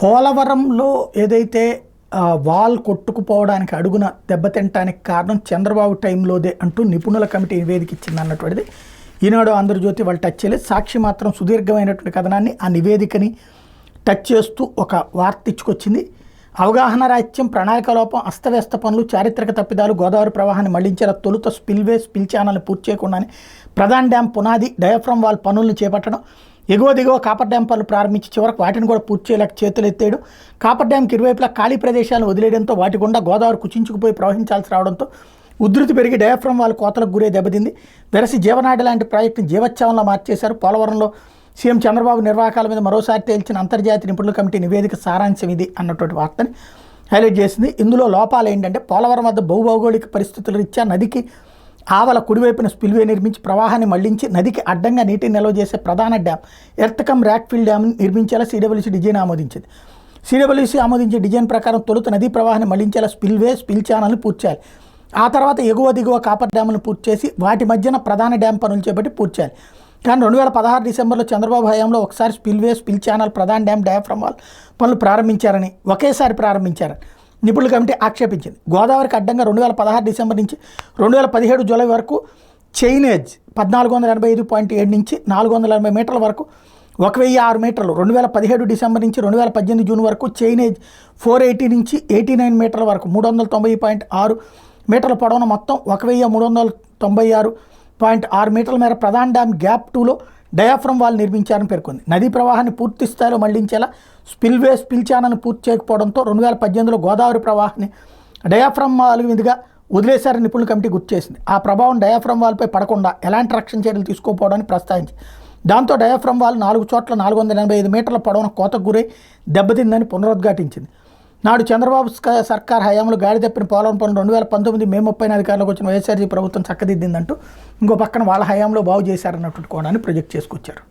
పోలవరంలో ఏదైతే వాల్ కొట్టుకుపోవడానికి అడుగున దెబ్బతింటానికి కారణం చంద్రబాబు టైంలోదే అంటూ నిపుణుల కమిటీ నివేదిక ఇచ్చింది అన్నటువంటిది ఈనాడు ఆంధ్రజ్యోతి వాళ్ళు టచ్ చేయలేదు. సాక్షి మాత్రం సుదీర్ఘమైనటువంటి కథనాన్ని ఆ నివేదికని టచ్ చేస్తూ ఒక వార్త ఇచ్చుకొచ్చింది. అవగాహన రాహిత్యం, ప్రణాళిక లోపం, అస్తవ్యస్త పనులు, చారిత్రక తప్పిదాలు, గోదావరి ప్రవాహాన్ని మళ్లించేలా తొలుత స్పిల్ ఛానల్ని పూర్తి చేయకుండానే ప్రధాన డ్యాం పునాది, డయాఫ్రమ్ వాల్ పనులను చేపట్టడం, ఎగువ దిగువ కాపర్ డ్యాం పనులు ప్రారంభించి చివరకు వాటిని కూడా పూర్తి చేయలేక చేతులు ఎత్తేయడం, కాపర్ డ్యాంకి ఇరువైపులా ఖాళీ ప్రదేశాలను వదిలేయడంతో వాటి గుండా గోదావరి కుచించుకుపోయి ప్రవహించాల్సి రావడంతో ఉధృతి పెరిగి డయాఫ్రమ్ వాల్ కోతలకు గురే దెబ్బతింది. వెరసి జీవనాడి లాంటి ప్రాజెక్టుని జీవోత్సవంలో మార్చేశారు. పోలవరంలో సీఎం చంద్రబాబు నిర్వాహకాల మీద మరోసారి తేల్చిన అంతర్జాతీయ నిపుణుల కమిటీ నివేదిక సారాంశం ఇది అన్నటువంటి వార్తని హైలైట్ చేసింది. ఇందులో లోపాలు ఏంటంటే పోలవరం వద్ద భౌగోళిక పరిస్థితుల రీత్యా నదికి ఆవల కుడివైపున స్పిల్వే నిర్మించి ప్రవాహాన్ని మళ్లించి నదికి అడ్డంగా నీటిని నిల్వ చేసే ప్రధాన డ్యామ్ ఎర్త్కమ్ ర్యాక్ఫిల్ డ్యామ్ని నిర్మించేలా సిడబ్ల్యూసీ డిజైన్ ఆమోదించింది. సిడబ్ల్యూసీ ఆమోదించే డిజైన్ ప్రకారం తొలుత నదీ ప్రవాహాన్ని మళ్లించేలా స్పిల్ ఛానల్ని పూర్తి చేయాలి. ఆ తర్వాత ఎగువ దిగువ కాపర్ డ్యాములను పూర్తి చేసి వాటి మధ్యన ప్రధాన డ్యామ్ పనులు చేపట్టి పూర్తి చేయాలి. కానీ 2016 డిసెంబర్లో చంద్రబాబు హయాంలో ఒకసారి స్పిల్ ఛానల్, ప్రధాన డ్యామ్, డయాఫ్రమ్ వాల్ పనులు ప్రారంభించారని ఒకేసారి ప్రారంభించారని నిపుణుల కమిటీ ఆక్షేపించింది. గోదావరికి అడ్డంగా 2016 డిసెంబర్ నుంచి 2017 జూలై వరకు చైనేజ్ 1485.7 నుంచి 480 మీటర్ల వరకు 1006 మీటర్లు, 2017 డిసెంబర్ నుంచి 2018 జూన్ వరకు చైనేజ్ 480 నుంచి 89 మీటర్ల వరకు 390.6 మీటర్ల పొడవున మొత్తం 1396.6 మీటర్ల మేర ప్రధాన డ్యామ్ గ్యాప్ 2లో డయాఫ్రమ్ వాల్ నిర్మించారని పేర్కొంది. నదీ ప్రవాహాన్ని పూర్తి స్థాయిలో మళ్లించేలా స్పిల్ ఛానల్ని పూర్తి చేయకపోవడంతో 2018లో గోదావరి ప్రవాహాన్ని డయాఫ్రమ్ వాల్ మీదుగా వదిలేశారని నిపుణుల కమిటీ గుర్తు చేసింది. ఆ ప్రభావం డయాఫ్రమ్ వాల్పై పడకుండా ఎలాంటి రక్షణ చర్యలు తీసుకోకపోవడాన్ని ప్రస్తావించింది. దాంతో డయాఫ్రమ్ వాల్ 4 చోట్ల 485 మీటర్ల పొడవున కోతకు గురై దెబ్బతిందని పునరుద్ఘాటించింది. నాడు చంద్రబాబు సర్కార్ హయాంలో గాడి తప్పిన పోలవరం పనులు 2019 మే 30 అధికారంలోకి వచ్చిన వైఎస్ఆర్సీపీ ప్రభుత్వం చక్కదిద్దిందంటూ ఇంకో పక్కన వాళ్ళ హయాంలో బాగు చేశారన్నటువంటి కోణాన్ని ప్రొజెక్ట్ చేసుకొచ్చారు.